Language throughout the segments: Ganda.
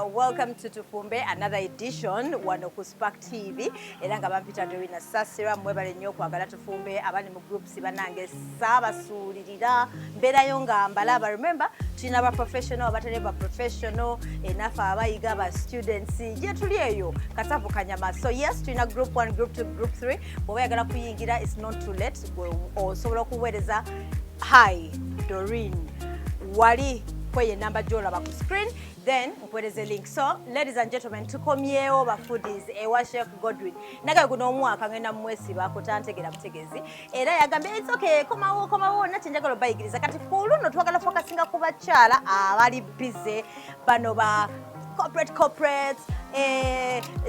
welcome to tUFUMBE, another edition wano ku Spark TV. Era nga bampita Dorina Sasira mwebale nnyo kwagala tUFUMBE abali mu groups banange sabasuulirira mbeerayo nga mbalaba. Remember tulina ba professional abatali ba professional enafa abayiga ba students je tuli eyo kasavu kanyama. So yes, tulina group 1, group 2, group 3. Bwe yagala kuyingira it's not too late. Osobola okuweereza hi Doreen wali kweye number jolaba ku screen, then nkuweereze link. So ladies and gentlemen, tukomyewo ba foodies ewa Chef Godwin naga guno omwaka ngenda mwesiba kutantegera butegezi era yagambye it's okay komawo nati njagala bayigiriza kati kuluno twagala focusinga ku bakyala abali busy bano ba corporates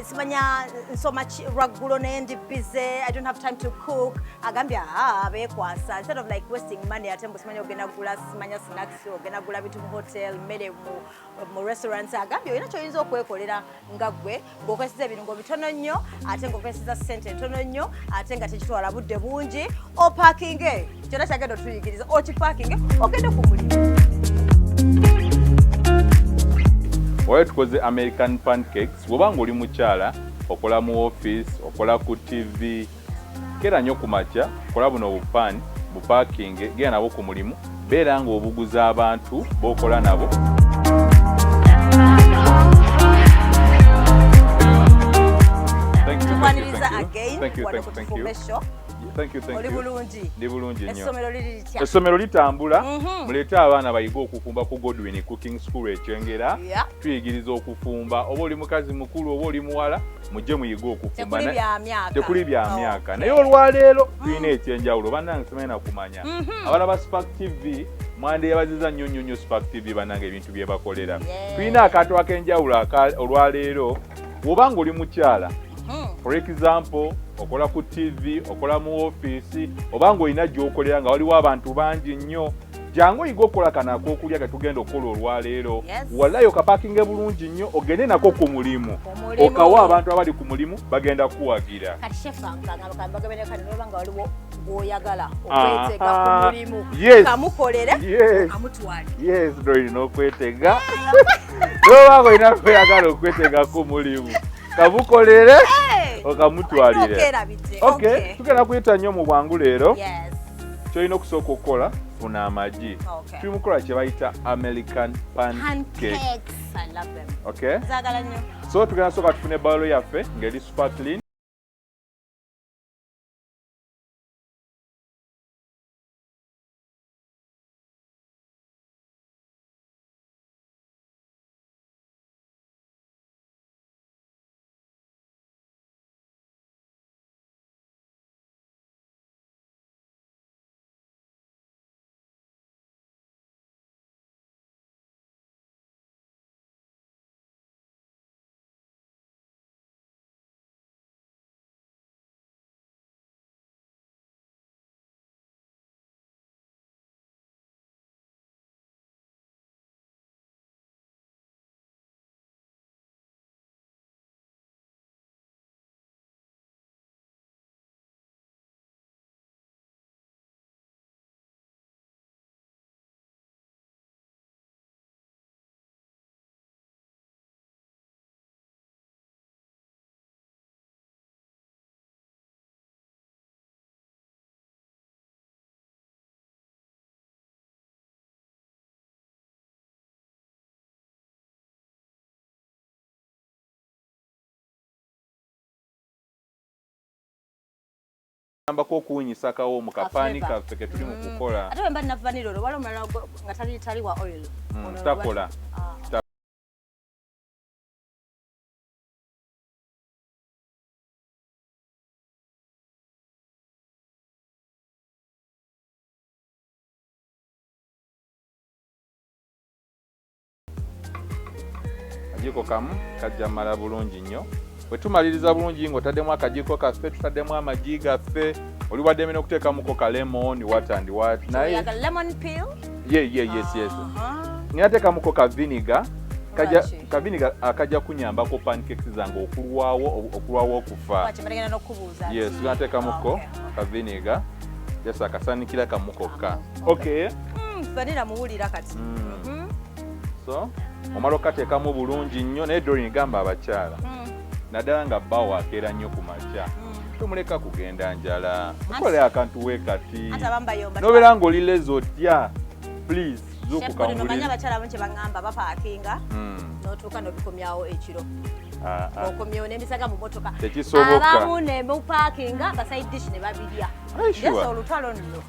simanya so much ragulo nendi busy, I don't have time to cook. Agambia bekwasa instead of like wasting money atembo simanya ogenda gula simanya snacks ogenda gula bitu mu hotel mmere mu restaurants. Agambia ina choyinza okwekolera ngagwe ngokwesiza ebirungo bitono nnyo ate ngokwesiza sente ntono nnyo ate nga tekitwala budde bungi o parking kyona kyagenda tuyigiriza o parking ogenda ku mulimu. Why tukoze American Pancakes wobanga oli mukyala okola mu office okola ku TV kera nnyo ku makya kola buno bupani bu parking genda nabo ku mulimu beera nga obuguza abantu bokola nabo. Thank you. Ndi bulungi nnyo. Essomero litambula. Muleete abaana bayiga okufumba ku Godwin Cooking School ekyengera. Tuyigiriza okufumba oba oli mukazi mukulu oba oli muwala mujje muyiga okufumba. Tekuli bya myaka. Naye olwaleero tulina ekyenjawulo bannange semena kumanya. Abaana ba Spark TV mwande yabaziza nnyo Spark TV bannange ebintu bye bakolera. Tulina akantu ak'enjawulo olwaleero wobanga oli mukyala. For example, okola ku TV, okola mu office, obanga olina gy'okolera nga waliwo abantu bangi nnyo, jangu oyiga okukola kana ak'okulya ketugenda okukola olwaleero. Wallayo kapakinge bulungi nnyo ogende nako ku mulimu. Okawa abantu abali ku mulimu bagenda kuwagira. Kati chef bagabene kati nobanga waliwo oyagala okweteeka ku mulimu. Kamukolere kamutwali. Yes, Doreen okwetega. Nobanga olina kweyagala okweteeka ku mulimu. Kabukolere okamutwalire. Okay, tugenda kuyita nnyo mu bwangu leero. Kyolina okusooka okukola funa amagi. Tuli mukola kye bayita American Pancakes. I love them. Okay. Zagala nnyo. So tugenda sooka tufune balo yaffe ngeri sparkling. Ambako okuwunyisa kawo mu kapaani kaffe ke tuli mu kukola. Ate wemba navanira olwo wali omulala nga tali wa oil. Takola. Akajiko kamu kajja mala bulungi nnyo. Bwe tumaliriza bulungi ng'otaddemu akajiko kaffe tutaddemu amagi gaffe oli wadde mena okuteekamuko ka lemon what and what naye lemon peel. Yes. Ninateekamuko ka vinegar ka vinegar akajja kunyambako pancakes zange okulwawo okufa. Yes, tunateekamuko ka vinegar just akasanikira kamu kokka. Okay. Vanilla muwulira kati. so omala okateekamu bulungi nnyo naye Doreen gamba abakyala naddala nga bba wakeera nnyo ku makya tomuleka kugenda njala mukole akantu weekati nobeera ng'oli lezi otya please zukukamanya abakyala abamu kye baŋŋamba bapaakinga n'otuuka n'obikomyawo ekiro okomyewo n'ebisaga mu motoka abamu ne mupaakinga baside dish ne babirya olutalo nno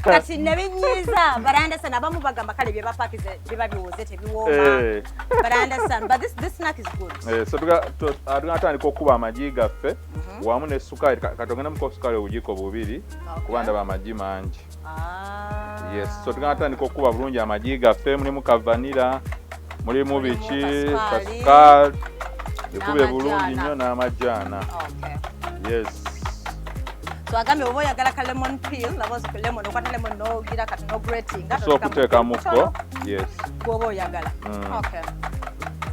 kati ne binyiiza but I understand abamu bagamba kale bye bapaakize biba biwoze tebiwooma but I understand but this snack is good so tugatandika okuba amagi gaffe wamu ne sukaali katogenda muko sukaali obujiko bubiri kuba ndaba amagi mangi yes so tugatandika okuba bulungi amagi gaffe mulimu kavanira mulimu biki kasukaali bikube bulungi nnyo n'amajaana yes so agambe oba oyagala ka lemon peel nabozi ku lemon okwata lemon n'ogira kati n'ograting so okuteeka muko yes bw'oba oyagala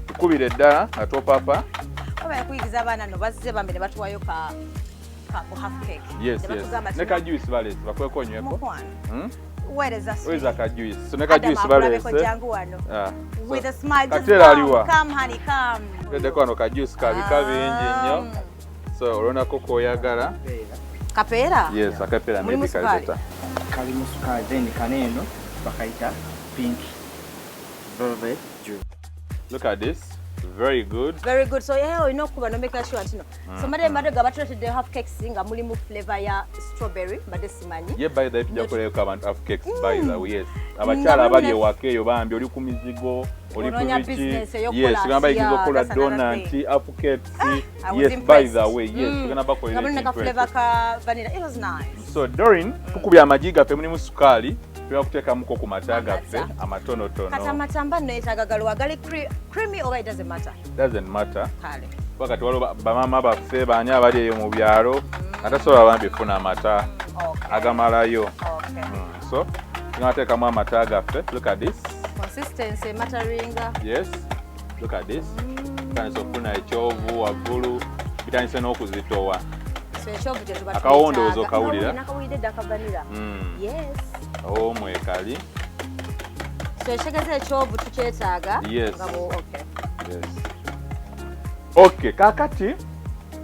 tukubire ddala nga topapa oba yakuyigiza abaana no bazze bambe ne batuwayo ka half cake yes ne ka juice balese bakweko onyweko where's ka juice so ne ka juice balese with a smile come honey come dedeko ano ka juice kabika bingi nnyo so olonako koyagala kapera yes akapera maybe kalizeta kalimu sukali then kaneno bakaita pink velvet juice. Look at this. Very good so yeah inokuba no make sure ntino so made gabatulete half cakes nga mulimu flavor ya strawberry bade simanyi yeah by the way tujakoleka abantu half cakes by the way yes abakyala abali ewakeyo bambi oli ku mizigo oli ku biki yes gamba ikizo kola donut half cakes yes by the way yes tugenda bakolera ngabona flavor ka vanilla it was nice so Doreen tukubya amagi gaffe mulimu sukali tuyakuteeka muko ku mata gaffe amatonotono kata matamba neetaga galwa gali creamy or it doesn't matter kale wakati walo bamama baffe baani abali eyo mu byalo atasobola bambi funa amata agamalayo so tunateekamu amata gaffe look at this consistency mataringa yes look at this tanisa okufuna ekyovu waggulu bitandise n'okuzitowa akawondoozo kawulira yes mwekali so ekigeze ekyovu tukyetaaga yes okay kakati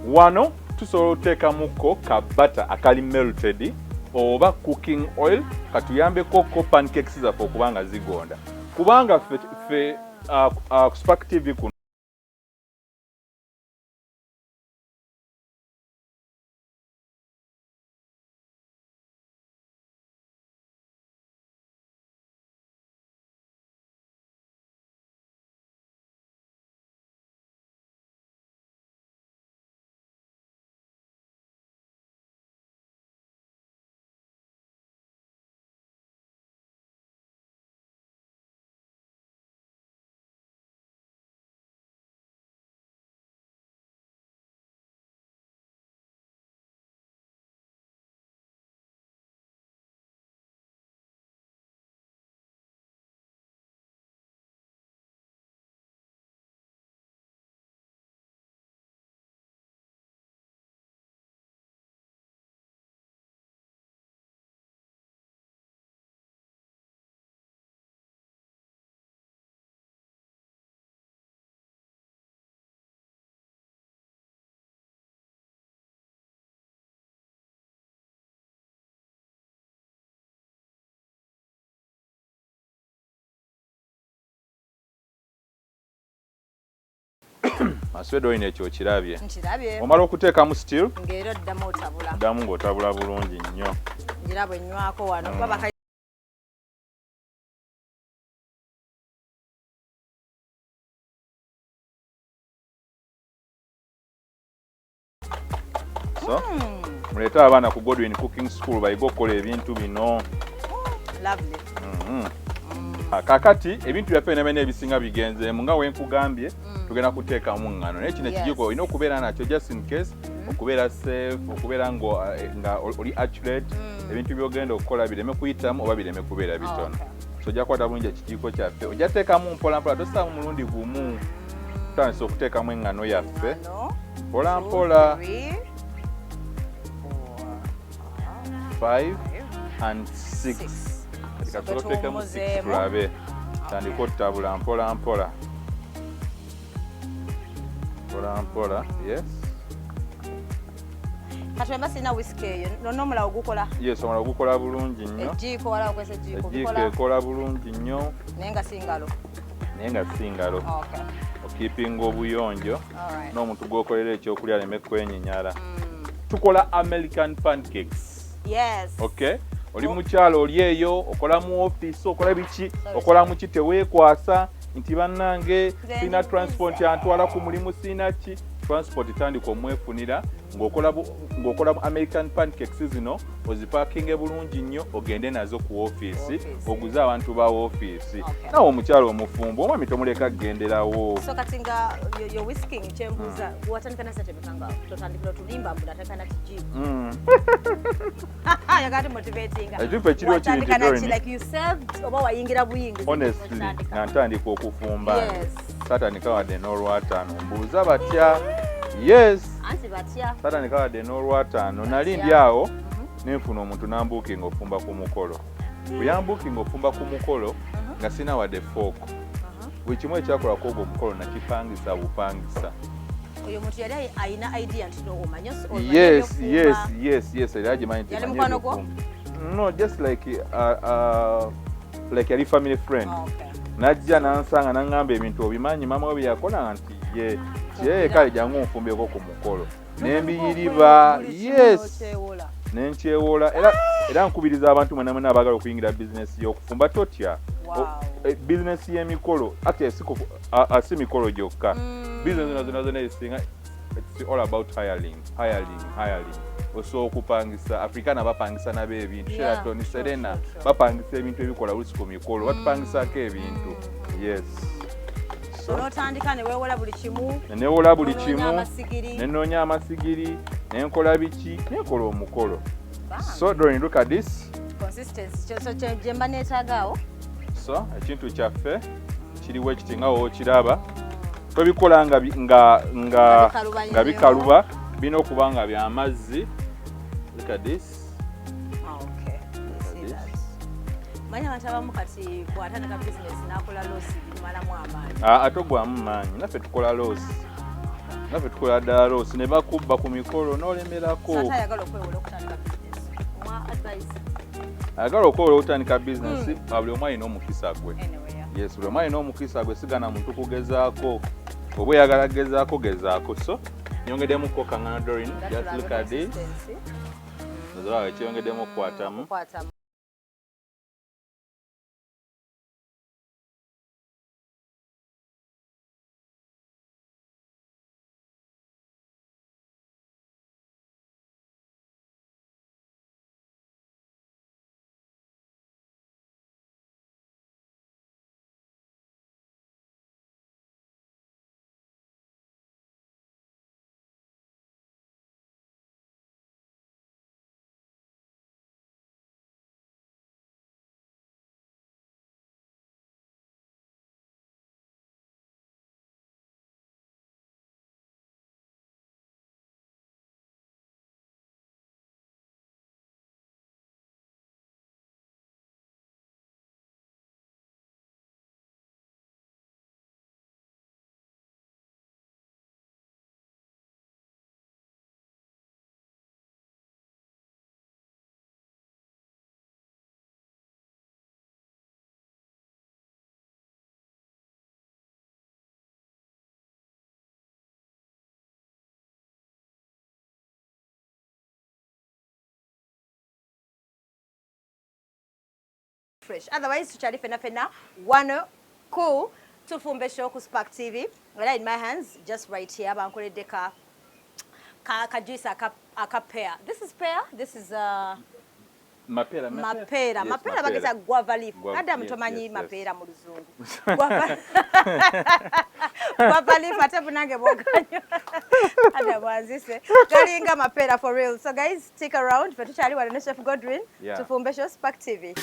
wano tusobola okuteekamuko ka butter akali melted oba cooking oil katuyambeko ko pancakes zaffe okubanga zigonda kubanga ffe Spark TV kuno Maswedo oyina ekyo kirabye. Nkirabye. Omala okuteekamu still. Ng'era ddamu otabula. Ddamu ng'otabula bulungi nnyo. Ngira bwe nywako wano kuba baka so muleeta abaana ku Godwin Cooking School bayiga okukola ebintu bino. Lovely. Kakati ebintu byaffe n'ebene ebisinga bigenzeemu nga wenkugambye tugenda kuteekamu ngano naye kino ekijiko olina okubeera nakyo just in case okubeera safe okubeera nga oli accurate ebintu byogenda okukola bireme kuyitamu oba bireme kubeera bitono so ojja kukwata bulungi ekijiko kyaffe ojja teekamu mpolampola tosaamu mulundi gumu tutandisa okuteekamu engano yaffe mpolampola 5 and 6 tulabe tandika otabula mpola mpola. Mpola mpola, yes. Katwemba sina whisk eyo. Nono omulala ogukola? Yes, omulala ogukola bulungi nnyo. Ejjiiko wala okwesa ejjiiko. Ejjiiko ekola bulungi nnyo. Naye nga si ngalo. Naye nga si ngalo. Okay. Okiipinga obuyonjo. Alright. N'omuntu gw'okolera ekyokulya aleme kwenyinyala. Tukola American pancakes. Yes. Okay. Oli mukyalo oli eyo, okola mu office, okola biki, okola mu kiti teweekwasa nti bannange sina transport antwala ku mulimu sina ki. Transport tandika omwefunira ng'okola American pancakes zino ozipakinge bulungi nnyo ogende nazo ku office oguze abantu ba office. Nawe omukyalo omufumbo omwami tomuleka kugenderawo. So kati nga yo whisking kyembuuza watandika na satemekanga totandikira tulimba mbula atakana kijibu. Yagati motivating. Ekifu ekiriwo kiri nti like you served oba wayingira buyingi. Honestly nga ntandika okufumba. Satandika wadde n'olwataano mbuuza batya. Yes. Anti batya. Satandika wadde n'olwataano nali ndi awo nenfuna omuntu nambuukinga ofumba ku mukolo. Bwe yambuukinga ofumba ku mukolo nga sina wadde fork. Buli kimu ekyakolako ogwo omukolo nakipangisa bupangisa. Oyo muntu yali ayina idea nti omanyo. Yes. Era agimanyi nti yali mukwano gwo? No, just like yali family friend. Okay. Najja nansanga nangamba ebintu obimanyi mama we byakola nti ye kale jangu nfumbeko ku mukolo. Nembiyiriba, yes. Nenkyewola era nkubiriza abantu mwenna abaagala okuyingira bizinesi y'okufumba totya. Bizinesi y'emikolo ate si mikolo gyokka. Bizinesi zonna ezisinga it's all about hiring. Osobola okupangisa Africana bapangisa nabo ebintu. Sheraton, Serena bapangisa ebintu ebikola olusi ku mikolo. Batupangisako ebintu. Yes. So notandika ne weewola buli kimu. Newola buli kimu. Nenoonya amasigiri. Nenkola biki. Nenkola omukolo. So Doreen, look at this. Consistency. So jemba neetaagaawo. So ekintu kyaffe kiriwo ekiti nga wookiraba. Tobikola nga bikaluba. Bino okuba nga by'amazzi. Look at this. Okay. Manya abantu abamu kati bw'atandika business n'akola loosi bimalamu amaanyi. Atogwamu maanyi. Naffe tukola loosi. Naffe tukola ddala loosi ne bakubba ku mikolo n'olemerako. Sata ayagala okwewola okutandika business. Mwa advice. Ayagala okwewola okutandika business buli omu alina omukisa gwe. Yes, buli omu alina omukisa gwe sigana muntu kugezaako. Oba oyagala gezaako. So nyongeddemu kaŋŋana Doreen. Just look at this. Nzoba ekyeyongeddemu okukwatamu. Fresh. Otherwise, tuchali fena one cool tufumbe show ku Spark TV. Right in my hands, just right here. Bankoledde ka juice aka pear. This is pear. This is Mapera. Yes, mapera bageza guava leaf. Adam tomanyi mapera mu luzungu. Guava leaf ate bunange boganyo. Adam wanzise. Galinga mapera for real. So guys, stick around. Fe tuchali wale ne Chef Godwin. Tufumbe show Spark TV.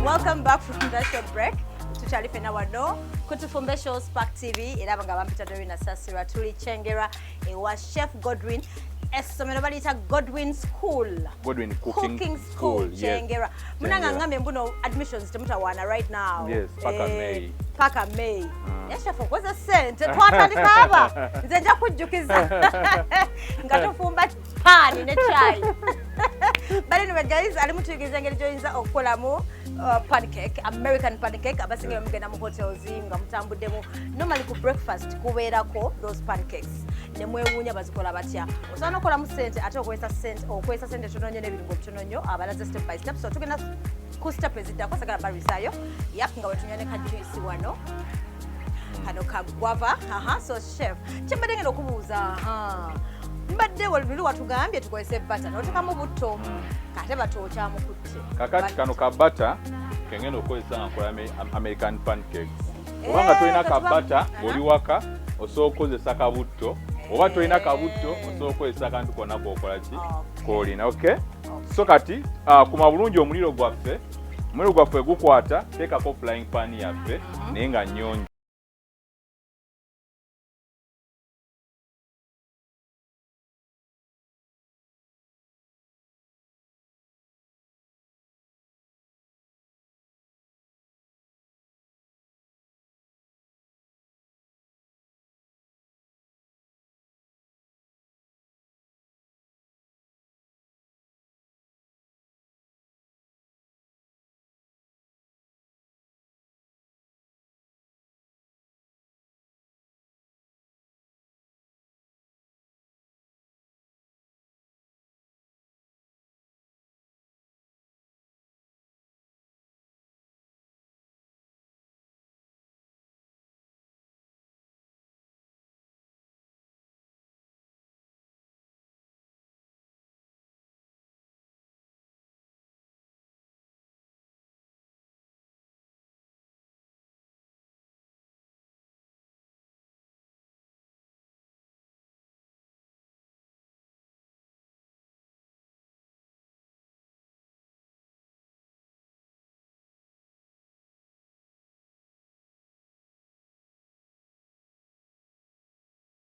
Welcome back from that short break. tukyali fena wano ku tufumbe show Spark TV era nga bampita Dorina Sasira tuli Kyengera ewa Chef Godwin essomero baliyita Godwin School. Godwin Cooking School. Kyengera. Munanga ngambe mbuno admissions temutawana right now. Yes, paka May. Yes, chef okoze sente twatandika aba. Nze nja kujjukiza. Nga tufumba pani ne chai. But anyway guys, ali mutuyigiriza engeri gy'oyinza okukolamu pancake, American pancake, abasinga mugenda mu hotels nga mutambuddemu. Normally ku breakfast kubeerako those pancakes. Ne mwewuunya bazikola batya. Osobola okolamu sente ate okwesa sente tono nnyo n'ebirungo bitono nnyo abalaze step by step. So tugenda ku step eziddako sagala barisaayo. Yap nga wetunywa ne ka juice wano. Kano ka guava. So chef, kyembadde ngenda okubuuza mbadde walulu watugambye tukozese butter n'otekamu butto kate batokyamukutte kakati kano ka butter kengenda okukozesa nga nkola American pancakes obanga tolina ka butter oli waka osobola okukozesa kabutto oba tolina kabutto osobola okukozesa akantu konna kokola ki koolina okay so kati kuma bulungi omuliro gwaffe gukwata teekako flying pan yaffe naye nga nnyonjo.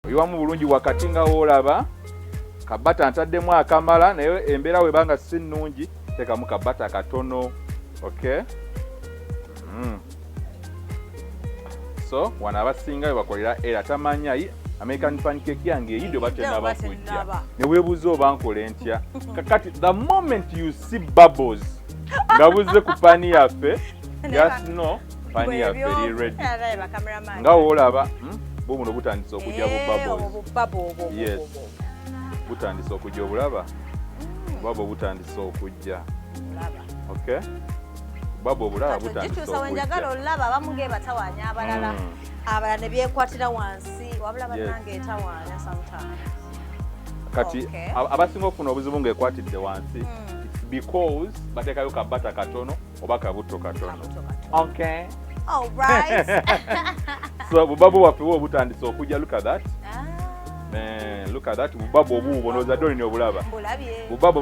Oyiwamu bulungi wakati nga woolaba kabata ntaddemu akamala naye embeera webanga si nnungi teekamu kabata katono okay so wano abasinga webakolera era tamanya American pancake yange eyidde oba tenaba kujja ne weebuuza oba nkole ntya kakati the moment you see bubbles nga buzze ku pani yaffe just know pani yaffe eri ready nga woolaba buno butandise okujja bubabo yes butandise okujja obulaba babo butandise okujja okay babo obulaba butandise okujja wenjagala olaba bamuge batawanya abalala ne byekwatira wansi wabula banange etawanya sometimes kati abasinga okufuna obuzibu ng'ekwatidde wansi because bateekayo kabata katono oba kabutto katono okay. All right. So bubabu waffe obutandise okujja look at that. Look at that bubabu obuubo noza doli ne obulaba. Bubabu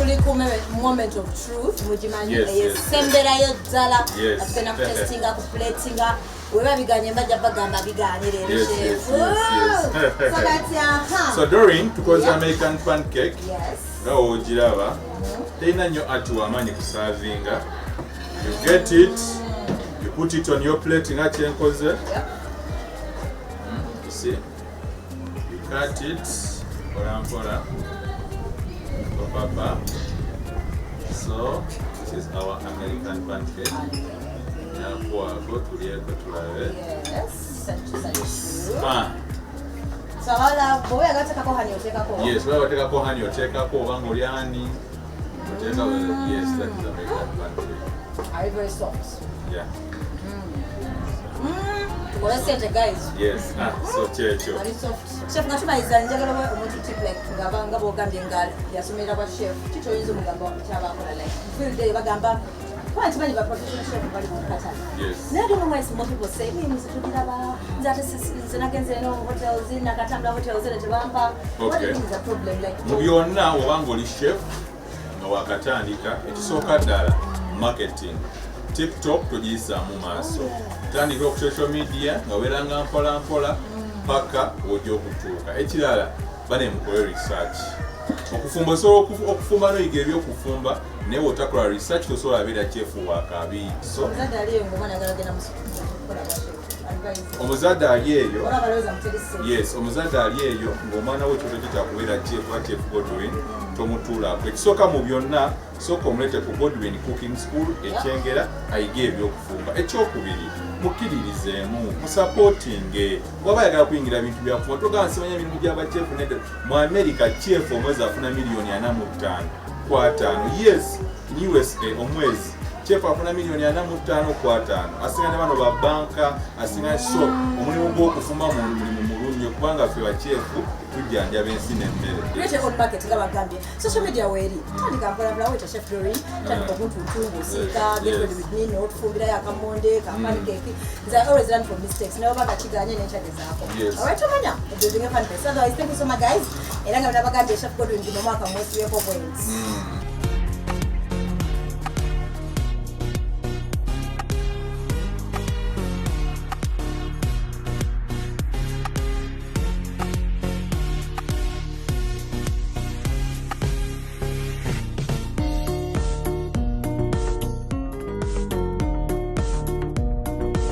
tuli ku moment of truth mujimanyi semberayo ddala atugenda kutestinga kuplatinga weba biganye mbajja bagamba biganye leero chef. So Doreen tukoze American pancake nga ogiraba terina nnyo ati wamanyi kusavinga. You get it, you put it on your plate nga kyenkoze. You see, you cut it mpola papa. So this is our American pancake. Yes, so boy agateka ko hani otekako. Yes, wewe otekako hani otekako obanga oli hani. Yes, that is American pancake. Are very soft. Yeah. What I said, guys. Yes. So checho. Very soft. Chef ngatuba izanjagala omuntu tip like ngabanga bogambye ngali yasomera ba chef. Kicho yizo mugamba kyaba kola like. Feel day bagamba yes. Yes. I don't know why some people say, we must do that. That is hotels in Nakatamba hotels in Tabampa. What is the problem? Like, Mubiona wabangoli chef, no wakatandika, ekisoka ddala marketing. TikTok tugiyisa mu maaso. Tandika ku social media nga weranga mpola paka ojja okutuuka. Ekirala bane mukole research. Okufumba so okufumba no yige ebyokufumba newe otakola research tosobola abeera chef wakabi. So omuzadde ali eyo. Yes, omuzadde ali eyo ng'omwana we kyotokita kubeera chef wa Chef Godwin tomutuulako. Ekisooka mu byonna sooka omulete ku Godwin Cooking School ekyengera ayige ebyokufumba. Ekyokubiri mukkiririzeemu musapootinge waba ayagala kuyingira bintu byakufumba togamba nsimanya emirimu gy'abachefu nedda mu America chef omwezi afuna $45,000 ku 5. Yes, in USA omwezi chef afuna $45,000 ku 5. Asinga ne bano babanka asinga so omulimu gw'okufumba mu mulimu mulungi kubanga ffe bachefu tujjanjaba ensi n'emmere. Create on market nga bagambye social media weeri tandika mpola weta Chef Doreen tandika omuntu ntungusiika get ready with me n'otufumbira yakamonde kapancake. I always learn from mistakes never bakakiganye n'ekyagezaako. Alright omanya building a pancake. Otherwise thank you so much guys era nga nabagambye Chef Godwin mu mwaka mwesibyeko bwensi.